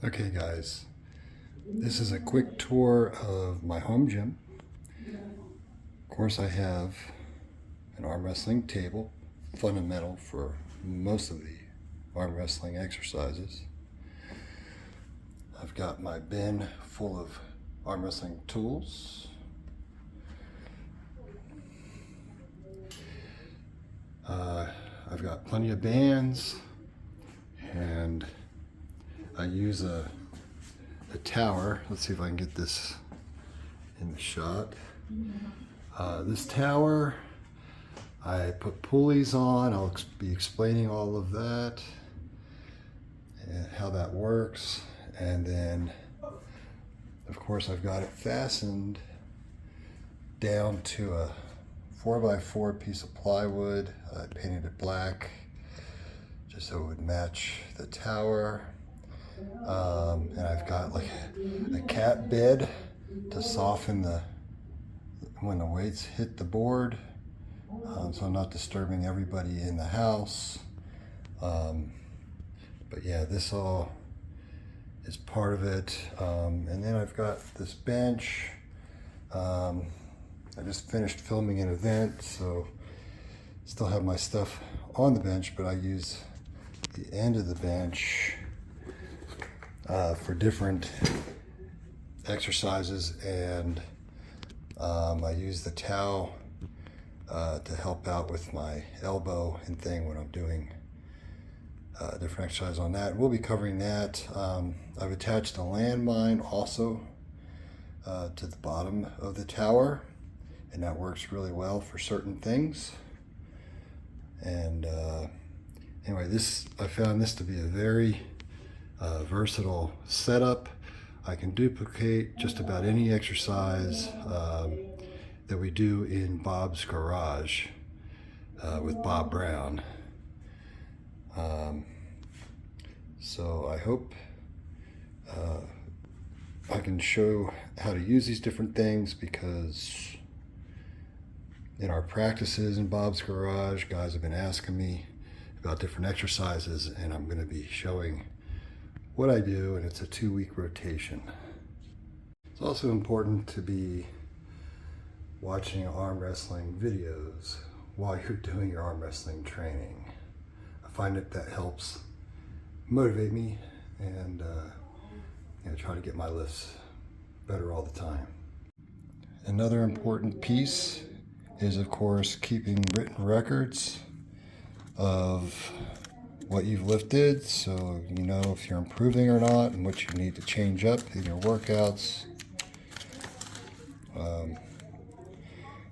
Okay guys, this is a quick tour of my home gym. Of course I have an arm wrestling table, fundamental for most of the arm wrestling exercises. I've got my bin full of arm wrestling tools. I've got plenty of bands, and I use a tower. Let's see if I can get this in the shot. This tower, I put pulleys on. I'll be explaining all of that and how that works. And then, of course, I've got it fastened down to a 4x4 piece of plywood. I painted it black just so it would match the tower. And I've got like a cat bed to soften when the weights hit the board, so I'm not disturbing everybody in the house. But yeah, this all is part of it. And then I've got this bench. I just finished filming an event, so still have my stuff on the bench, but I use the end of the bench for different exercises, and I use the towel to help out with my elbow and thing when I'm doing different exercises on that. We'll be covering that. I've attached a landmine also to the bottom of the tower, and that works really well for certain things. And anyway, I found this to be a very versatile setup. I can duplicate just about any exercise that we do in Bob's Garage with Bob Brown. So I hope I can show how to use these different things, because in our practices in Bob's Garage, guys have been asking me about different exercises, and I'm going to be showing what I do, and it's a 2-week rotation. It's also important to be watching arm wrestling videos while you're doing your arm wrestling training. I find that helps motivate me and try to get my lifts better all the time. Another important piece is, of course, keeping written records of what you've lifted, so you know if you're improving or not and what you need to change up in your workouts.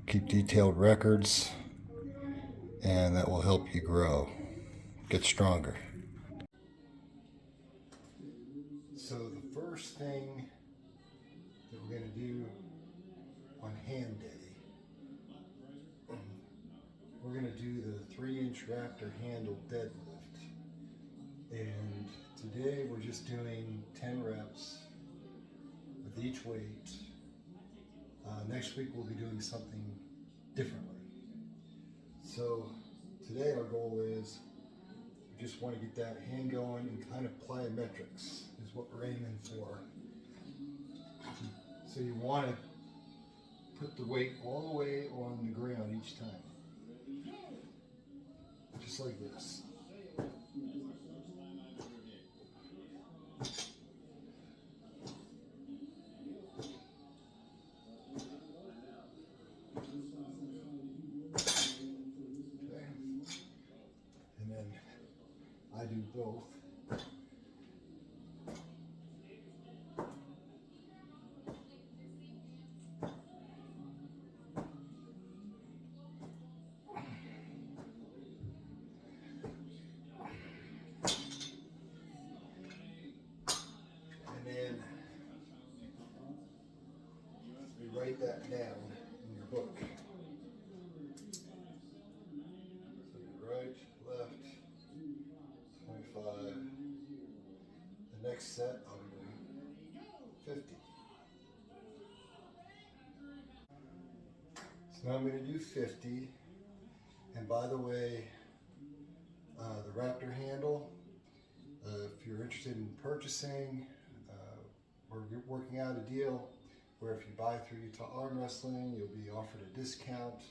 Keep detailed records, and that will help you grow, get stronger. So the first thing that we're going to do on hand day, we're going to do the 3-inch raptor handle deadlift. And today we're just doing 10 reps with each weight. Next week we'll be doing something differently. So today our goal is, we just want to get that hand going, and kind of plyometrics is what we're aiming for. So you want to put the weight all the way on the ground each time. Just like this. I do both. And then you write that down in your book. So you right, left, 25. The next set I'll be doing 50. So now I'm going to do 50. And by the way, the raptor handle, if you're interested in purchasing, we're working out a deal where if you buy through Utah Arm Wrestling, you'll be offered a discount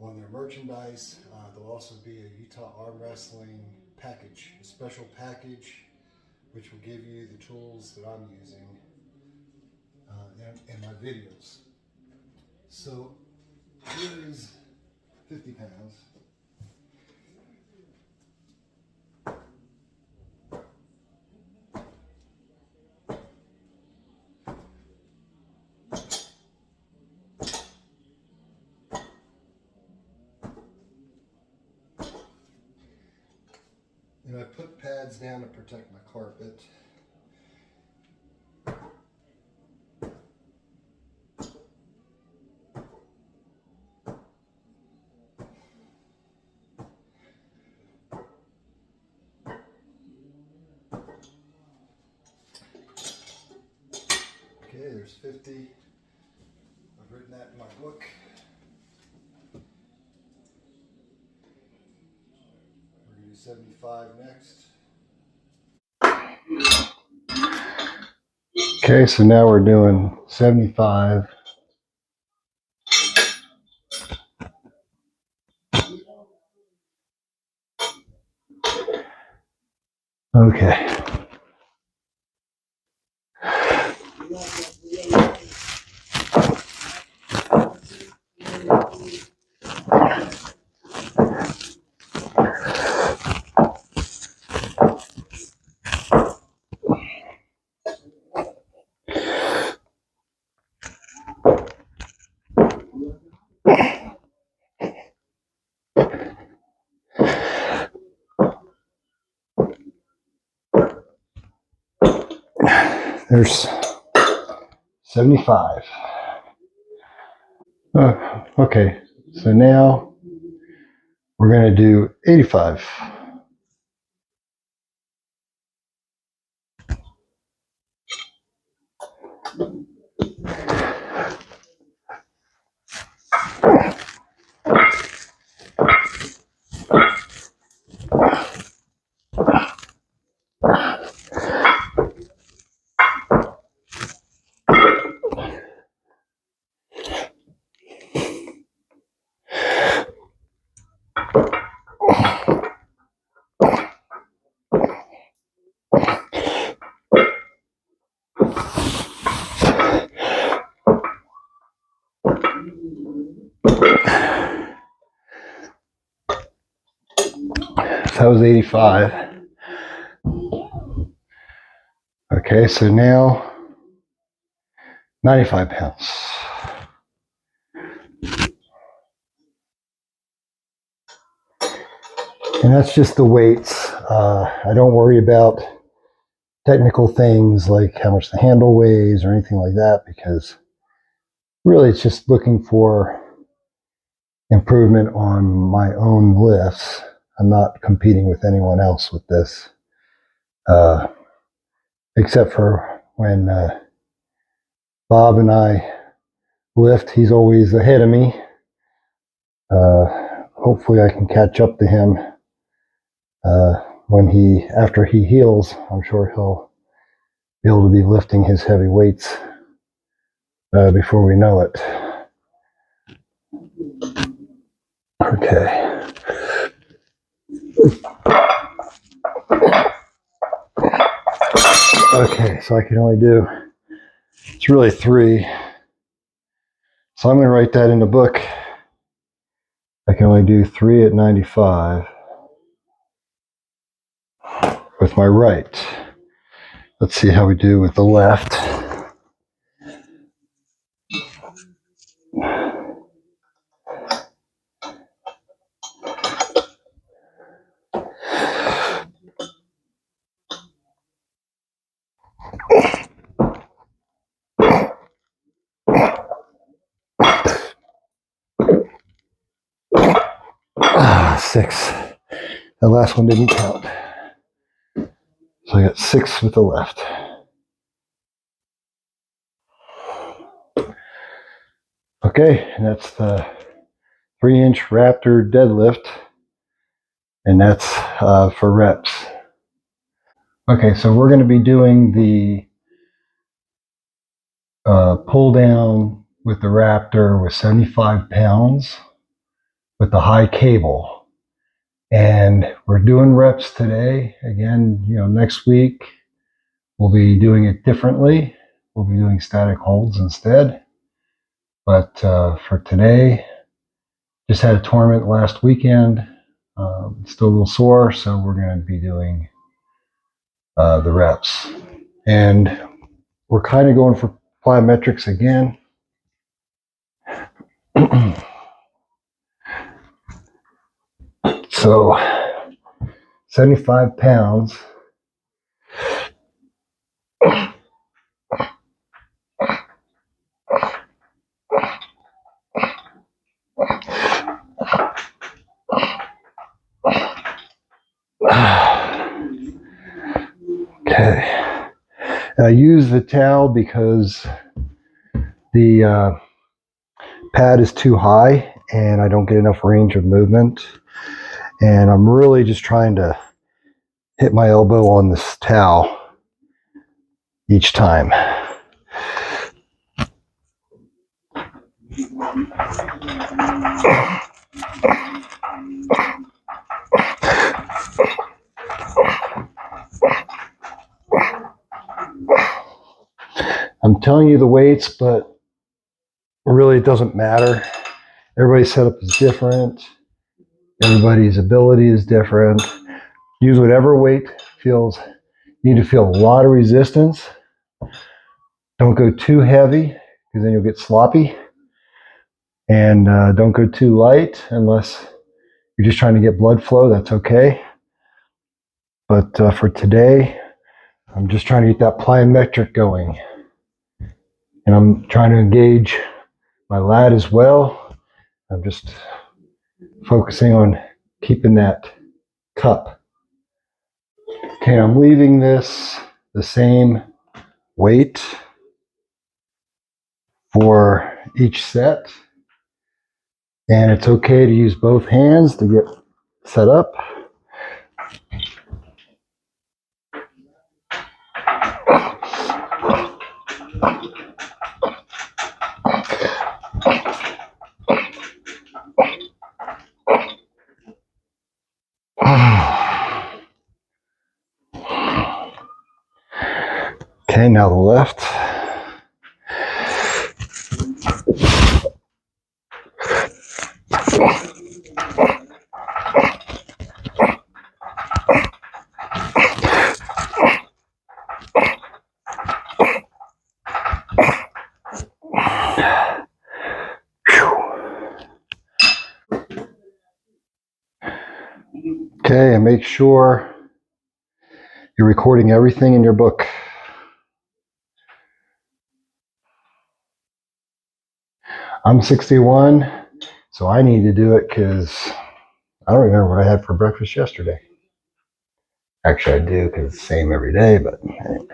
on their merchandise. There'll also be a Utah Arm Wrestling package, a special package, which will give you the tools that I'm using in my videos. So here is 50 pounds. And I put pads down to protect my carpet. Okay, there's 50. I've written that in my book. We're going to do 75 next. Okay, so now we're doing 75. Okay. There's 75. Okay, so now we're going to do 85. That was 85. Okay, so now 95 pounds. And that's just the weights. I don't worry about technical things like how much the handle weighs or anything like that, because really it's just looking for improvement on my own lifts. I'm not competing with anyone else with this, except for when Bob and I lift, he's always ahead of me. Hopefully I can catch up to him after he heals. I'm sure he'll be able to be lifting his heavy weights before we know it. Okay. Okay, so I can only do, it's really 3. So I'm going to write that in the book. I can only do 3 at 95 with my right. Let's see how we do with the left. Six. The last one didn't count. So I got 6 with the left. Okay, and that's the 3-inch Raptor deadlift, and that's for reps. Okay, so we're going to be doing the pull down with the Raptor with 75 pounds with the high cable. And we're doing reps today. Again, next week we'll be doing it differently. We'll be doing static holds instead. But for today, just had a tournament last weekend. Still a little sore, so we're going to be doing the reps. And we're kind of going for plyometrics again. So 75 pounds. Okay. I use the towel because the pad is too high and I don't get enough range of movement. And I'm really just trying to hit my elbow on this towel each time. I'm telling you the weights, but really it doesn't matter. Everybody's setup is different. Everybody's ability is different. Use whatever weight feels. You need to feel a lot of resistance. Don't go too heavy because then you'll get sloppy. And don't go too light unless you're just trying to get blood flow. That's okay. But for today, I'm just trying to get that plyometric going. And I'm trying to engage my lat as well. I'm just focusing on keeping that cup. Okay, I'm leaving this the same weight for each set. And it's okay to use both hands to get set up. Okay, now the left. Okay, and make sure you're recording everything in your book. I'm 61, so I need to do it because I don't remember what I had for breakfast yesterday. Actually, I do because it's the same every day, but anyway.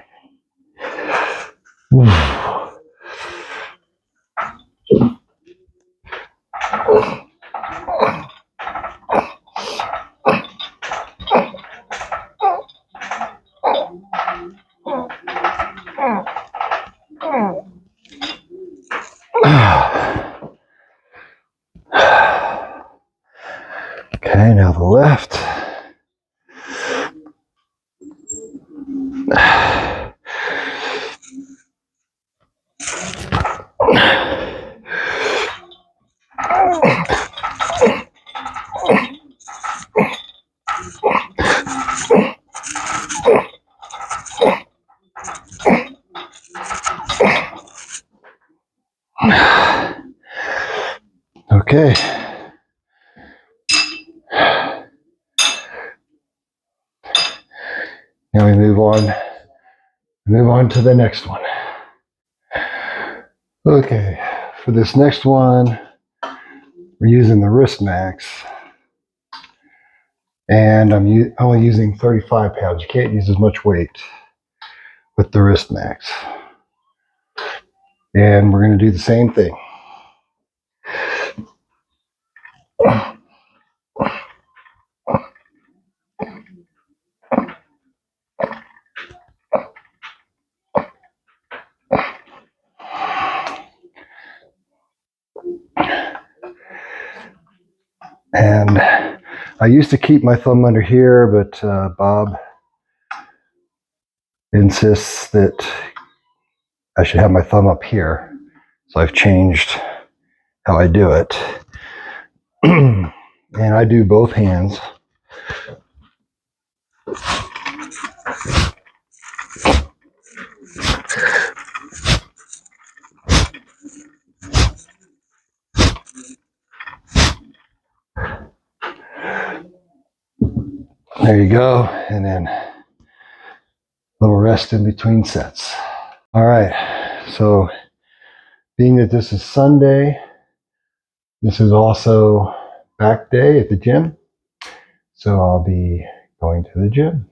Okay, now the left. Okay. Now we move on to the next one. Okay, for this next one, we're using the wrist max. And I'm only using 35 pounds. You can't use as much weight with the wrist max. And we're going to do the same thing. And I used to keep my thumb under here, but Bob insists that I should have my thumb up here. So I've changed how I do it. And I do both hands. There you go. And then a little rest in between sets. All right. So being that this is Sunday, this is also back day at the gym. So I'll be going to the gym.